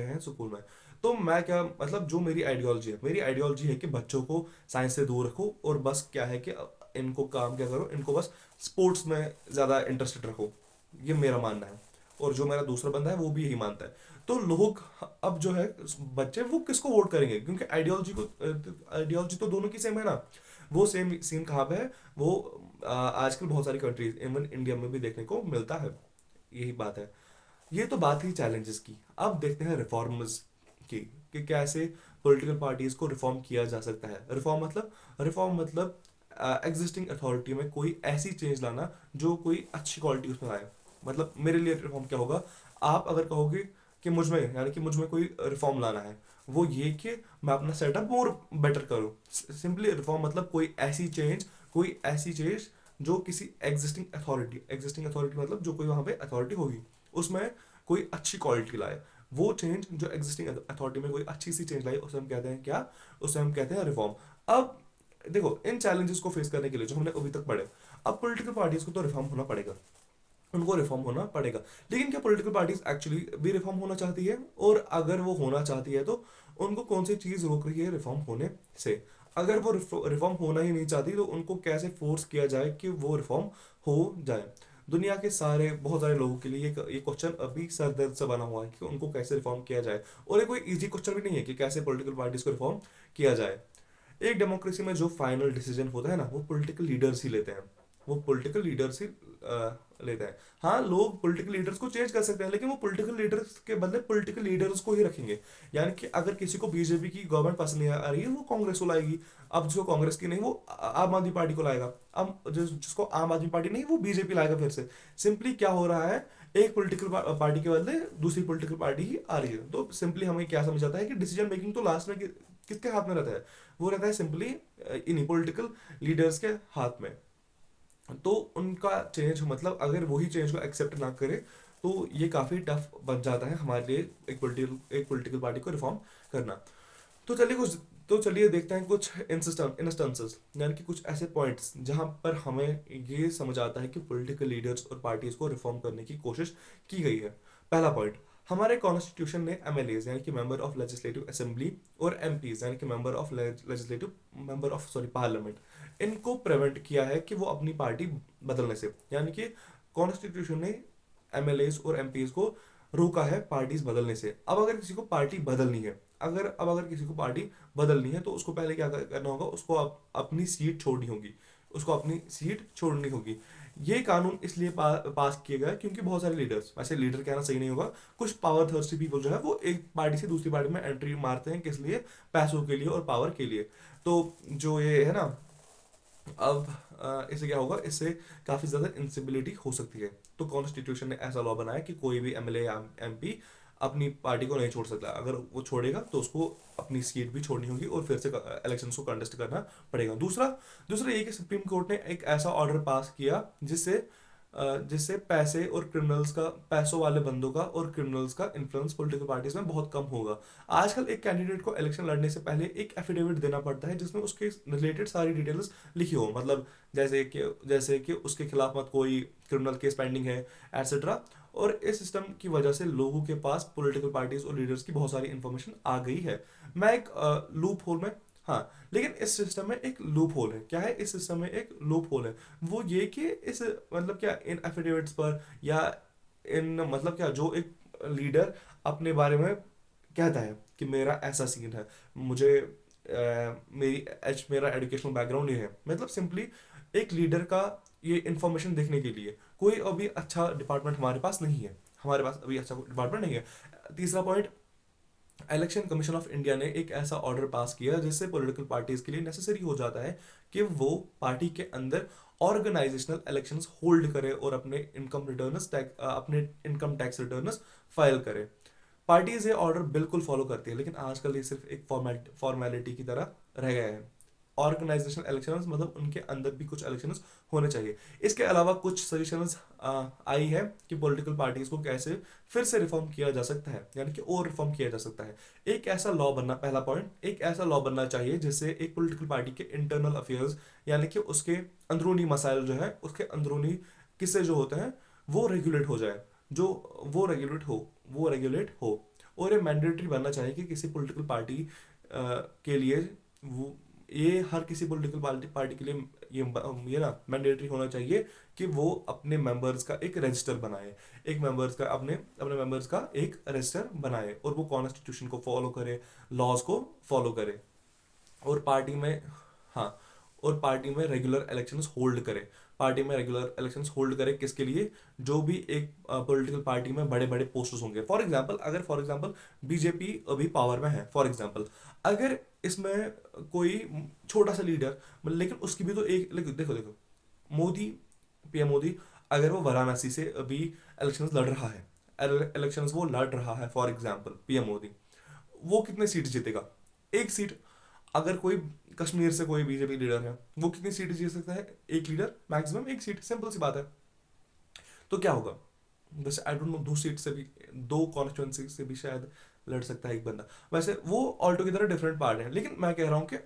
हैं स्कूल में। तो मैं क्या, मतलब जो मेरी आइडियोलॉजी है कि बच्चों को साइंस से दूर रखो, और बस क्या है कि इनको काम क्या करो, इनको बस स्पोर्ट्स में ज़्यादा इंटरेस्टेड रखो। ये मेरा मानना है, और जो मेरा दूसरा बंदा है वो भी यही मानता है। तो लोग अब जो है, बच्चे वो किसको वोट करेंगे? क्योंकि आइडियोलॉजी तो दोनों की सेम है ना। वो सेम सीन कहाँ पे है? वो आजकल बहुत सारी कंट्रीज, इवन इंडिया में भी देखने को मिलता है। यही बात है। ये तो बात ही चैलेंजेस की। अब देखते हैं रिफॉर्म्स की, कि कैसे पॉलिटिकल पार्टीज को रिफॉर्म किया जा सकता है। रिफॉर्म मतलब एग्जिस्टिंग अथॉरिटी में कोई ऐसी चेंज लाना जो कोई अच्छी क्वालिटी उसमें आए। मतलब मेरे लिए रिफॉर्म क्या होगा? आप अगर कहोगे कि मुझ में, यानी कि मुझ में कोई रिफॉर्म लाना है, वो ये कि मैं अपना सेटअप और बेटर करूँ। सिंपली रिफॉर्म मतलब कोई ऐसी चेंज जो किसी एग्जिस्टिंग अथॉरिटी मतलब जो कोई वहाँ पे अथॉरिटी होगी, उसमें कोई अच्छी क्वालिटी लाए। वो चेंज जो एग्जिस्टिंग अथॉरिटी में कोई अच्छी सी चेंज लाई, उसे हम कहते हैं क्या? उसे हम कहते हैं रिफॉर्म। अब देखो इन चैलेंजेस को फेस करने के लिए जो हमने अभी तक पढ़े, अब पॉलिटिकल पार्टीज को तो रिफॉर्म होना पड़ेगा, उनको रिफॉर्म होना पड़ेगा। लेकिन क्या पॉलिटिकल पार्टीज एक्चुअली भी रिफॉर्म होना चाहती है, और अगर वो होना चाहती है तो उनको कौन सी चीज रोक रही है रिफॉर्म होने से? अगर वो रिफॉर्म होना ही नहीं चाहती तो उनको कैसे फोर्स किया जाए कि वो रिफॉर्म हो जाए? दुनिया के सारे बहुत सारे लोगों के लिए ये क्वेश्चन अभी सर दर्द से बना हुआ है कि उनको कैसे रिफॉर्म किया जाए, और ये कोई इजी क्वेश्चन भी नहीं है कि कैसे पॉलिटिकल पार्टीज को रिफॉर्म किया जाए। एक डेमोक्रेसी में जो फाइनल डिसीजन होता है ना, वो पॉलिटिकल लीडर्स ही लेते हैं, वो पॉलिटिकल लीडर्स ही लेते हैं। हाँ, लोग पॉलिटिकल लीडर्स को चेंज कर सकते हैं, लेकिन वो पॉलिटिकल लीडर्स के बदले पॉलिटिकल लीडर्स को ही रखेंगे। यानी कि अगर किसी को बीजेपी की गवर्नमेंट पसंद नहीं आ रही है, वो कांग्रेस को लाएगी। अब जिसको कांग्रेस की नहीं, वो आम आदमी पार्टी को लाएगा। अब जिसको आम आदमी पार्टी नहीं, वो बीजेपी लाएगा फिर से। सिंपली क्या हो रहा है, एक पॉलिटिकल पार्टी के बदले दूसरी पॉलिटिकल पार्टी ही आ रही है। तो सिंपली हमें क्या समझ आता है कि डिसीजन मेकिंग तो लास्ट में किसके हाथ में रहता है? वो रहता है सिंपली इन्हीं पॉलिटिकल लीडर्स के हाथ में। तो उनका चेंज, मतलब अगर वही चेंज को एक्सेप्ट ना करे तो ये काफ़ी टफ बन जाता है हमारे लिए एक पॉलिटिकल पार्टी को रिफॉर्म करना। तो चलिए कुछ तो चलिए देखते हैं कुछ इंस्टेंसेस, यानी कि कुछ ऐसे पॉइंट्स जहां पर हमें ये समझ आता है कि पॉलिटिकल लीडर्स और पार्टीज को रिफॉर्म करने की कोशिश की गई है। पहला पॉइंट, हमारे कॉन्स्टिट्यूशन ने एमएलएज यानी कि मेंबर ऑफ लेजिस्लेटिव असेंबली और एमपीज यानी कि मेंबर ऑफ सॉरी पार्लियामेंट, इनको प्रिवेंट किया है कि वो अपनी पार्टी बदलने से। यानी कि कॉन्स्टिट्यूशन ने एमएलएज और एमपीज को रोका है पार्टीज बदलने से। अब अगर किसी को पार्टी बदलनी है, अगर किसी को पार्टी बदलनी है तो उसको पहले क्या करना होगा, उसको अपनी सीट छोड़नी होगी, उसको अपनी सीट छोड़नी होगी। ये कानून इसलिए पास किए गए क्योंकि बहुत सारे लीडर्स, वैसे लीडर कहना सही नहीं होगा, कुछ पावर थर्स्टी पीपल जो है वो एक पार्टी से दूसरी पार्टी में एंट्री मारते हैं, किस लिए? पैसों के लिए और पावर के लिए। तो जो ये है ना, अब इससे क्या होगा, इससे काफ़ी ज़्यादा इंसिबिलिटी हो सकती है। तो कॉन्स्टिट्यूशन ने ऐसा लॉ बनाया कि कोई भी एमएलए या एमपी अपनी पार्टी को नहीं छोड़ सकता। अगर वो छोड़ेगा तो उसको अपनी सीट भी छोड़नी होगी और फिर से इलेक्शंस को कंटेस्ट करना पड़ेगा। दूसरा दूसरा ये कि सुप्रीम कोर्ट ने एक ऐसा ऑर्डर पास किया जिससे पैसे और क्रिमिनल्स का, पैसों वाले बंदों का और क्रिमिनल्स का इन्फ्लुएंस पॉलिटिकल पार्टीज में बहुत कम होगा। आजकल एक कैंडिडेट को इलेक्शन लड़ने से पहले एक एफिडेविट देना पड़ता है जिसमें उसके रिलेटेड सारी डिटेल्स लिखी हो, मतलब जैसे कि उसके खिलाफ मत कोई क्रिमिनल केस पेंडिंग है, एटसेट्रा। और इस सिस्टम की वजह से लोगों के पास पॉलिटिकल पार्टीज और लीडर्स की बहुत सारी इंफॉर्मेशन आ गई है। मैं एक लूप होल में, हाँ, लेकिन इस सिस्टम में एक लूप होल है। क्या है इस सिस्टम में एक लूप होल है? वो ये कि इस, मतलब क्या, इन एफिडेविट्स पर या इन, मतलब क्या, जो एक लीडर अपने बारे में कहता है कि मेरा ऐसा सीन है, मुझे मेरा एजुकेशनल बैकग्राउंड ये है, मतलब सिंपली एक लीडर का ये इंफॉर्मेशन देखने के लिए कोई अभी अच्छा डिपार्टमेंट हमारे पास नहीं है, हमारे पास अभी अच्छा डिपार्टमेंट नहीं है। तीसरा point, election commission of India ने एक ऐसा ऑर्डर पास किया जिससे पॉलिटिकल पार्टीज के लिए नेसेसरी हो जाता है कि वो पार्टी के अंदर ऑर्गेनाइजेशनल इलेक्शंस होल्ड करे और अपने इनकम टैक्स रिटर्न्स फाइल करे। पार्टीज ये ऑर्डर बिल्कुल फॉलो करती है, लेकिन आजकल ये सिर्फ एक फॉर्मेलिटी की तरह रह गया है। ऑर्गेनाइजेशनल इलेक्शंस मतलब उनके अंदर भी कुछ इलेक्शंस होने चाहिए। इसके अलावा कुछ सजेशंस आई है कि पॉलिटिकल पार्टीज को कैसे फिर से रिफॉर्म किया जा सकता है, यानी कि और रिफॉर्म किया जा सकता है। एक ऐसा लॉ बनना, पहला पॉइंट, एक ऐसा लॉ बनना चाहिए जिससे एक पॉलिटिकल पार्टी के इंटरनल अफेयर्स, यानी कि उसके अंदरूनी मसाइल जो है, उसके अंदरूनी किस्से जो होते हैं, वो रेगुलेट हो जाए, जो वो रेगुलेट हो। और ये मैंडेटरी बनना चाहिए कि किसी पॉलिटिकल पार्टी के लिए, वो ये हर किसी पॉलिटिकल पार्टी के लिए ये ना मैंडेटरी होना चाहिए कि वो अपने मेंबर्स का एक रजिस्टर बनाए, एक मेंबर्स का अपने अपने मेंबर्स का एक रजिस्टर बनाए, और वो कॉन्स्टिट्यूशन को फॉलो करे, लॉज को फॉलो करे, और पार्टी में, हाँ, और पार्टी में रेगुलर इलेक्शंस होल्ड करे। पार्टी में रेगुलर इलेक्शंस होल्ड करे किसके लिए? जो भी एक पॉलिटिकल पार्टी में बड़े बड़े पोस्टर्स होंगे। फॉर एग्जांपल बीजेपी अभी पावर में है, फॉर एग्जांपल, अगर इसमें कोई छोटा सा लीडर, लेकिन उसकी भी तो एक, देखो देखो, मोदी, पीएम मोदी, अगर वो वाराणसी से अभी इलेक्शंस लड़ रहा है, इलेक्शंस वो लड़ रहा है, फॉर एग्जांपल पीएम मोदी, वो कितने सीट जीतेगा? एक सीट। अगर कोई कश्मीर से कोई बीजेपी लीडर है, वो कितनी सीट जीत सकता है? एक लीडर मैक्सिमम एक सीट, सिंपल सी बात है। तो क्या होगा? वैसे आई डोंट नो, दो सीट से भी, दो कॉन्स्टिट्यूंसी से भी शायद लड़ सकता है एक बंदा। वैसे वो ऑल टुगेदर डिफरेंट पार्ट है, लेकिन मैं कह रहा हूँ कि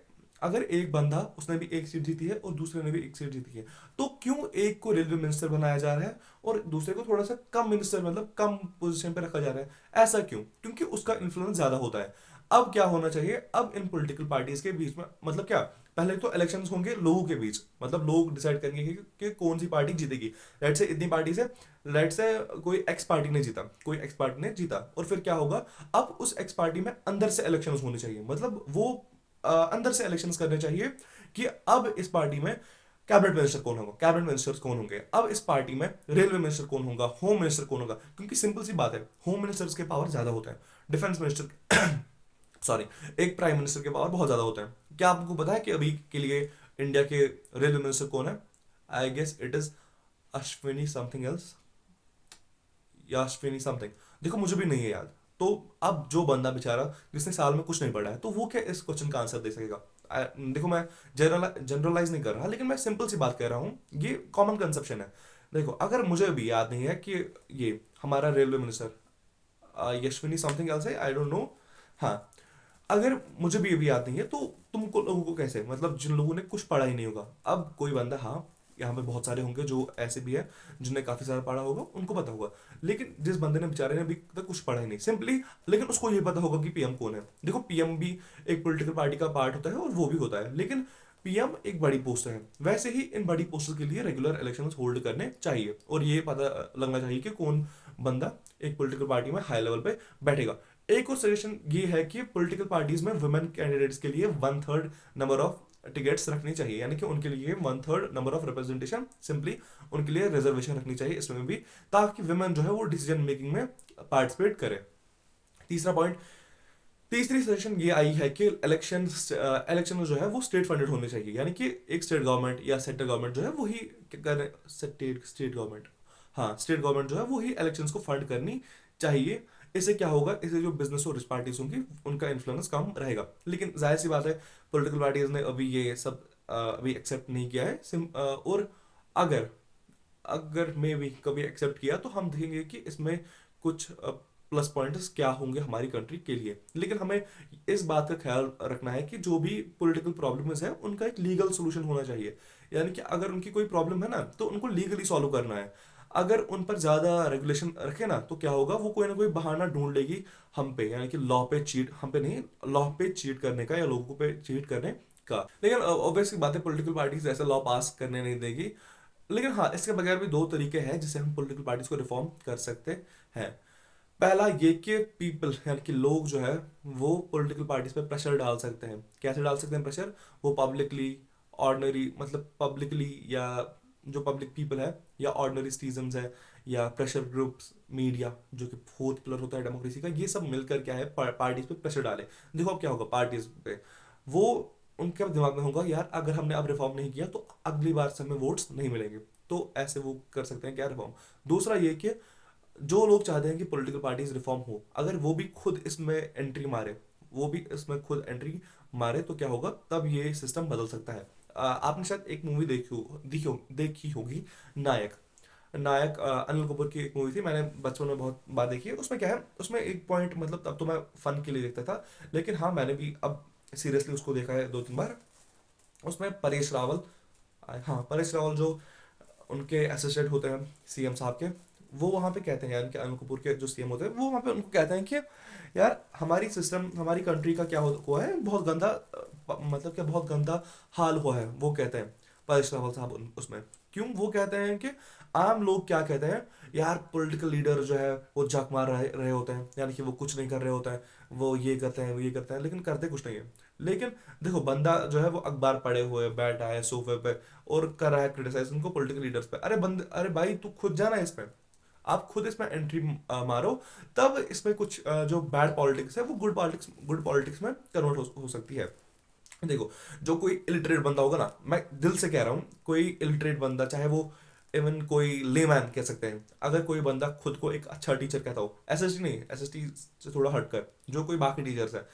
अगर एक बंदा, उसने भी एक सीट जीती है और दूसरे ने भी एक सीट जीती है, तो क्यों एक को रेलवे मिनिस्टर बनाया जा रहा है और दूसरे को थोड़ा सा कम मिनिस्टर, मतलब कम पोजीशन पे रखा जा रहा है? ऐसा क्यों? क्योंकि उसका इन्फ्लुएंस ज्यादा होता है। अब क्या होना चाहिए, अब इन पॉलिटिकल पार्टीज के बीच में, मतलब क्या, पहले तो इलेक्शंस होंगे लोगों के बीच, मतलब लोग डिसाइड करेंगे कि कौन सी पार्टी जीतेगी। लेट से इतनी पार्टी से, लेट से कोई एक्स पार्टी ने जीता, कोई एक्स पार्टी ने जीता, और फिर क्या होगा, अब उस एक्स पार्टी में अंदर से इलेक्शंस होने चाहिए, मतलब वो अंदर से इलेक्शंस करने चाहिए कि अब इस पार्टी में कैबिनेट मिनिस्टर कौन होगा, कैबिनेट मिनिस्टर्स कौन होंगे, अब इस पार्टी में रेलवे मिनिस्टर कौन होगा, होम मिनिस्टर कौन होगा। क्योंकि सिंपल सी बात है, होम मिनिस्टर्स के पावर ज्यादा होता है, डिफेंस मिनिस्टर सॉरी, एक प्राइम मिनिस्टर के पावर बहुत ज्यादा होता है। क्या आपको पता है कि अभी के लिए इंडिया के रेलवे मिनिस्टर कौन है? I guess it is Ashwini something else, या अश्विनी समथिंग, देखो मुझे भी नहीं है याद। तो अब जो बंदा बेचारा जिसने साल में कुछ नहीं पढ़ा है, तो वो क्या इस क्वेश्चन का आंसर दे सकेगा? देखो मैं जनरलाइज नहीं कर रहा, लेकिन मैं सिंपल सी बात कह रहा हूँ, ये कॉमन कंसेप्शन है। देखो अगर मुझे भी याद नहीं है कि ये हमारा railway minister Yashwini something else है, आई डोंट नो। हाँ, अगर मुझे भी अभी याद नहीं है, तो तुमको लोगों को कैसे, मतलब जिन लोगों ने कुछ पढ़ा ही नहीं होगा, अब कोई बंदा, हाँ यहाँ पे बहुत सारे होंगे जो ऐसे भी है जिन्होंने काफी सारा पढ़ा होगा, उनको पता होगा। लेकिन जिस बंदे ने, बेचारे ने अभी तक कुछ पढ़ा ही नहीं सिंपली, लेकिन उसको ये पता होगा कि पीएम कौन है। देखो पीएम भी एक पॉलिटिकल पार्टी का पार्ट होता है और वो भी होता है, लेकिन पीएम एक बड़ी पोस्ट है। वैसे ही इन बड़ी पोस्ट के लिए रेगुलर इलेक्शन होल्ड करने चाहिए, और ये पता लगना चाहिए कि कौन बंदा एक पॉलिटिकल पार्टी में हाई लेवल पे बैठेगा। एक और सजेशन ये है कि पॉलिटिकल पार्टीज में वुमेन कैंडिडेट्स के लिए 1/3 नंबर ऑफ टिकट्स रखनी चाहिए, यानी कि उनके लिए 1/3 नंबर ऑफ रिप्रेजेंटेशन, सिंपली उनके लिए रिजर्वेशन रखनी चाहिए इसमें भी, ताकि वुमेन जो है वो डिसीजन मेकिंग में पार्टिसिपेट करे। तीसरा पॉइंट, तीसरी सजेशन ये आई है कि इलेक्शन जो है वो स्टेट फंडेड होने चाहिए, यानी कि एक स्टेट गवर्नमेंट या सेंट्रल गवर्नमेंट जो है वही करे, स्टेट गवर्नमेंट, हाँ स्टेट गवर्नमेंट जो है वही इलेक्शंस को फंड करनी चाहिए। इससे क्या होगा, इससे जो बिजनेस और रिच पार्टीज होंगी उनका इन्फ्लुएंस कम रहेगा। लेकिन जाहिर सी बात है, पॉलिटिकल पार्टीज ने अभी ये सब अभी एक्सेप्ट नहीं किया है। और अगर अगर मे भी कभी एक्सेप्ट किया, तो हम देखेंगे कि इसमें कुछ प्लस पॉइंट्स क्या होंगे हमारी कंट्री के लिए। लेकिन हमें इस बात का ख्याल रखना है कि जो भी पॉलिटिकल प्रॉब्लम्स है उनका एक लीगल सोल्यूशन होना चाहिए, यानी कि अगर उनकी कोई प्रॉब्लम है ना, तो उनको लीगली सॉल्व करना है। अगर उन पर ज्यादा रेगुलेशन रखे ना, तो क्या होगा, वो कोई ना कोई बहाना ढूंढ लेगी हम पे, यानी कि लॉ पे चीट, हम पे नहीं, लॉ पे चीट करने का या लोगों पे चीट करने का। लेकिन ऑब्वियसली बात है, पॉलिटिकल पार्टीज ऐसा लॉ पास करने नहीं देगी। लेकिन हाँ, इसके बगैर भी दो तरीके हैं जिससे हम पॉलिटिकल पार्टीज को रिफॉर्म कर सकते हैं। पहला ये कि पीपल, यानी कि लोग जो है वो पॉलिटिकल पार्टीज पे प्रेशर डाल सकते हैं। कैसे डाल सकते हैं प्रेशर? वो पब्लिकली, ऑर्डनरी, मतलब पब्लिकली, या जो पब्लिक पीपल है या ऑर्डनरी सिटीजन्स है या प्रेशर ग्रुप्स, मीडिया जो कि फोर्थ पिलर होता है डेमोक्रेसी का, ये सब मिलकर क्या है, पार्टीज पे प्रेशर डाले। देखो अब क्या होगा पार्टीज पे, वो उनके दिमाग में होगा, यार अगर हमने अब रिफॉर्म नहीं किया तो अगली बार से हमें वोट्स नहीं मिलेंगे, तो ऐसे वो कर सकते हैं क्या, रिफॉर्म। दूसरा ये कि जो लोग चाहते हैं कि पॉलिटिकल पार्टीज रिफॉर्म हो, अगर वो भी खुद इसमें एंट्री मारे, वो भी इसमें खुद एंट्री मारे, तो क्या होगा, तब ये सिस्टम बदल सकता है। आपने शायद एक मूवी देखी होगी, नायक। नायक अनिल कपूर की एक मूवी थी, मैंने बचपन में बहुत बार देखी है। उसमें क्या है, उसमें एक पॉइंट, मतलब अब तो मैं फन के लिए देखता था, लेकिन हाँ मैंने भी अब सीरियसली उसको देखा है 2-3 बार। उसमें परेश रावल, हाँ परेश रावल जो उनके असिस्टेंट होते हैं सीएम साहब के, वो वहां पे कहते हैं, यानी कि अनिल कपूर के जो सीएम होते हैं, वो वहां पे उनको कहते हैं कि यार हमारी सिस्टम, हमारी कंट्री का क्या हुआ है, बहुत गंदा, मतलब क्या बहुत गंदा हाल हुआ है, वो कहते हैं परेश रावल साहब उसमें। क्यों वो कहते हैं कि आम लोग क्या कहते हैं, यार पॉलिटिकल लीडर जो है वो झक मार रहे होते हैं, यानी कि वो कुछ नहीं कर रहे होते हैं, वो ये करते हैं वो ये करते हैं, लेकिन करते कुछ नहीं है। लेकिन देखो बंदा जो है वो अखबार पढ़े हुए बैठा है सोफे पे और कर रहा है क्रिटिसाइज उनको पॉलिटिकल लीडर्स पे। अरे भाई तू खुद जाना है इसमें, आप खुद इसमें एंट्री मारो, तब इसमें कुछ जो बैड पॉलिटिक्स है वो गुड पॉलिटिक्स में कन्वर्ट हो सकती है। देखो जो कोई इलिटरेट बंदा होगा ना, मैं दिल से कह रहा हूँ, कोई इलिटरेट बंदा, चाहे वो इवन कोई लेमैन कह सकते हैं, अगर कोई बंदा खुद को एक अच्छा टीचर कहता हो, एसएसटी नहीं, एसएसटी से थोड़ा हटकर जो कोई बाकी टीचर्स है,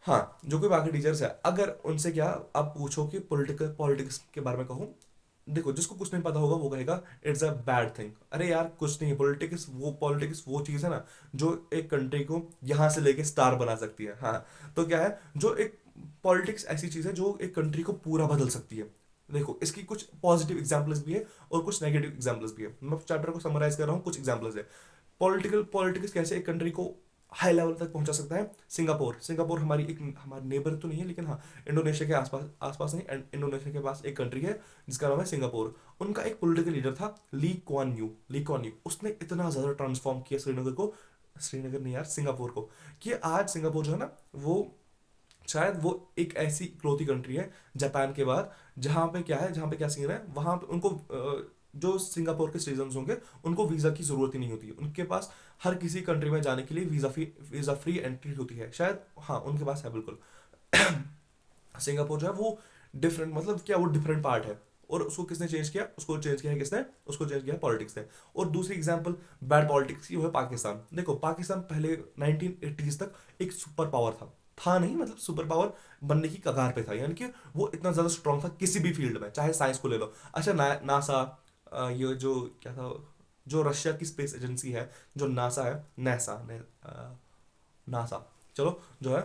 हाँ जो कोई बाकी टीचर्स है, अगर उनसे क्या आप पूछो कि पॉलिटिक्स के बारे में कहूँ, देखो जिसको कुछ नहीं पता होगा वो कहेगा इट्स अ बैड थिंग। अरे यार कुछ नहीं है, पॉलिटिक्स वो चीज़ है ना जो एक कंट्री को यहाँ से लेके स्टार बना सकती है। हाँ, तो क्या है, जो एक पॉलिटिक्स ऐसी चीज है जो एक कंट्री को पूरा बदल सकती है। देखो इसकी कुछ पॉजिटिव एग्जाम्पल्स भी है और कुछ नेगेटिव एग्जाम्पल्स भी है। मैं चैप्टर को समराइज कर रहा हूँ, कुछ एग्जाम्पल्स है। पॉलिटिक्स कैसे एक कंट्री को हाई लेवल तक पहुंचा सकता है। सिंगापुर हमारी एक हमारी नेबर तो नहीं है, लेकिन हाँ इंडोनेशिया के आसपास आसपास नहीं, इंडोनेशिया के पास एक कंट्री है जिसका नाम है सिंगापुर। उनका एक पॉलिटिकल लीडर था ली क्वान यू। उसने इतना ज्यादा ट्रांसफॉर्म किया श्रीनगर नहीं यार, सिंगापुर को, कि आज सिंगापुर जो है ना, वो शायद वो एक ऐसी इकलौती कंट्री है जापान के बाद जहाँ पे क्या सीन है, वहां पे उनको जो सिंगापुर के सिटीजन होंगे उनको वीजा की जरूरत ही नहीं होती। उनके पास हर किसी कंट्री में जाने के लिए वीजा फ्री एंट्री होती है शायद, हाँ उनके पास है बिल्कुल। सिंगापुर जो है वो डिफरेंट, मतलब क्या वो डिफरेंट पार्ट है। और उसको किसने चेंज किया? उसको चेंज किया पॉलिटिक्स ने। और दूसरी एग्जांपल बैड पॉलिटिक्स की, वो है पाकिस्तान। देखो पाकिस्तान पहले 1980s तक एक सुपर पावर था नहीं, मतलब सुपर पावर बनने की कगार पे था, यानी कि वो इतना ज्यादा स्ट्रांग था किसी भी फील्ड में, चाहे साइंस को ले लो। अच्छा नासा, ये जो क्या था, जो रशिया की स्पेस एजेंसी है, जो नासा है, नासा, चलो जो है,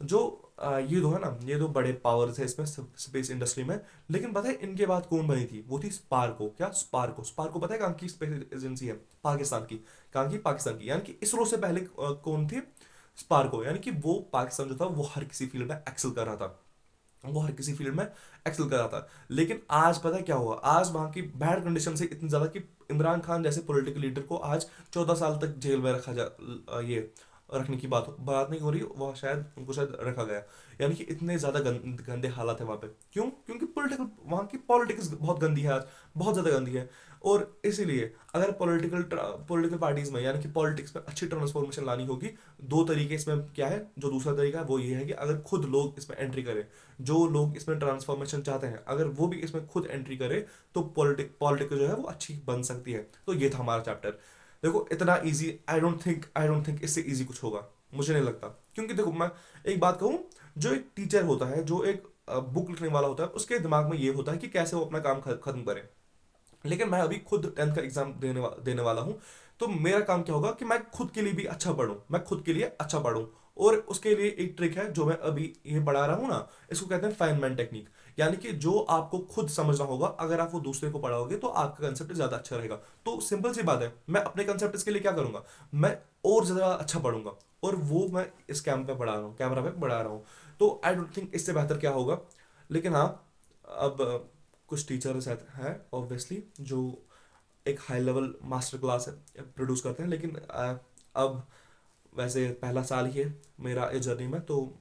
जो ये दो है ना, ये दो बड़े पावर्स है इसमें स्पेस इंडस्ट्री में। लेकिन पता है इनके बाद कौन बनी थी? वो थी स्पार्को। क्या स्पार्को पता है कहाँ की स्पेस एजेंसी है? पाकिस्तान की। कहाँ की? पाकिस्तान की। यानी कि इसरो से पहले कौन थी? स्पार्को। यानी कि वो पाकिस्तान जो था वो हर किसी फील्ड में एक्सेल कर रहा था, लेकिन आज पता है क्या हुआ? आज वहां की बैड कंडीशन से इतनी ज्यादा कि इमरान खान जैसे पॉलिटिकल लीडर को आज 14 साल तक जेल में ये रखने की बात नहीं हो रही, वह शायद उनको शायद रखा गया। यानी कि इतने ज्यादा गंदे हालात है वहां पे। क्यों? क्योंकि वहां की पॉलिटिक्स बहुत गंदी है आज, बहुत ज्यादा गंदी है। और इसीलिए अगर पॉलिटिकल पार्टीज में, यानी कि पॉलिटिक्स में अच्छी ट्रांसफॉर्मेशन लानी होगी, दो तरीके इसमें क्या है, जो दूसरा तरीका है वो ये है कि अगर खुद लोग इसमें एंट्री करें, जो लोग इसमें ट्रांसफॉर्मेशन चाहते हैं, अगर वो भी इसमें खुद एंट्री करे, तो पॉलिटिक जो है वो अच्छी बन सकती है। तो ये था हमारा चैप्टर। देखो इतना इजी, आई डोंट थिंक इससे इजी कुछ होगा, मुझे नहीं लगता। क्योंकि देखो मैं एक बात कहूँ, जो एक टीचर होता है, जो एक बुक लिखने वाला होता है, उसके दिमाग में ये होता है कि कैसे वो अपना काम खत्म करे। लेकिन मैं अभी खुद 10th का एग्जाम देने वाला हूँ। तो मेरा काम क्या होगा कि मैं खुद के लिए भी अच्छा पढूं, मैं खुद के लिए अच्छा पढूं। और उसके लिए एक ट्रिक है जो मैं अभी ये पढ़ा रहा हूँ ना, इसको कहते हैं फाइनमैन टेक्निक। यानी कि जो आपको खुद समझना होगा, अगर आप वो दूसरे को पढ़ाओगे तो आपका कंसेप्ट ज्यादा अच्छा रहेगा। तो सिंपल सी बात है, मैं अपने कंसेप्ट के लिए क्या करूंगा, मैं और ज्यादा अच्छा पढ़ूंगा, और वो मैं इस कैमरा पे पढ़ा रहा हूँ। तो आई डोंट थिंक इससे बेहतर क्या होगा। लेकिन हाँ, अब कुछ टीचर्स हैं ऑब्वियसली जो एक high level master class produce करते हैं। लेकिन अब वैसे पहला साल ही है मेरा इस जर्नी में, तो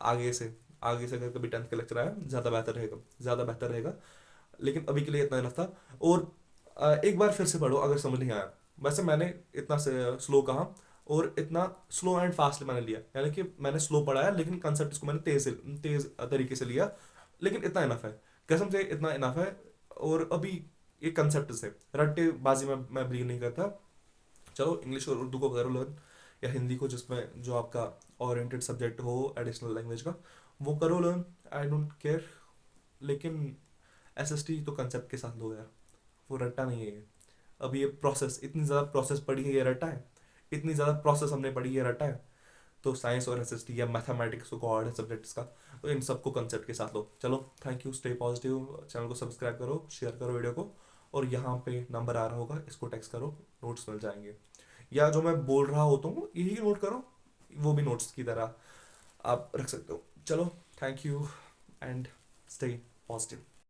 आगे से अगर कभी 10th का लेक्चर आया, ज़्यादा बेहतर रहेगा। लेकिन अभी के लिए इतना इनफ था। और एक बार फिर से पढ़ो अगर समझ नहीं आया। वैसे मैंने इतना स्लो कहा, और इतना स्लो एंड फास्ट मैंने लिया, यानी कि मैंने स्लो पढ़ाया लेकिन कंसेप्ट को मैंने तेज तरीके से लिया। लेकिन इतना इनफ है, कसम से इतना इनफ है। और अभी ये कंसेप्ट से रट्टेबाजी में मैं बिलीव नहीं करता। चलो इंग्लिश और उर्दू को करो लर्न, या हिंदी को, जिसमें जो आपका ओरिएंटेड सब्जेक्ट हो एडिशनल लैंग्वेज का, वो करो लर्न, आई डोंट केयर। लेकिन एसएसटी तो कंसेप्ट के साथ लो यार, वो रट्टा नहीं है ये। अभी ये प्रोसेस, इतनी ज़्यादा प्रोसेस पढ़ी है, ये रट्टा है। इतनी ज़्यादा प्रोसेस हमने पढ़ी है, ये रट्टा है। तो साइंस और एसएसटी या मैथमेटिक्स को हार्ड है सब्जेक्ट्स का, तो इन सबको कंसेप्ट के साथ लो। चलो thank you, stay positive, channel को सब्सक्राइब करो, शेयर करो वीडियो को। और यहाँ पे नंबर आ रहा होगा, इसको टेक्स्ट करो, नोट्स मिल जाएंगे। या जो मैं बोल रहा होता हूँ यही नोट करो, वो भी नोट्स की तरह आप रख सकते हो। चलो thank you and stay positive.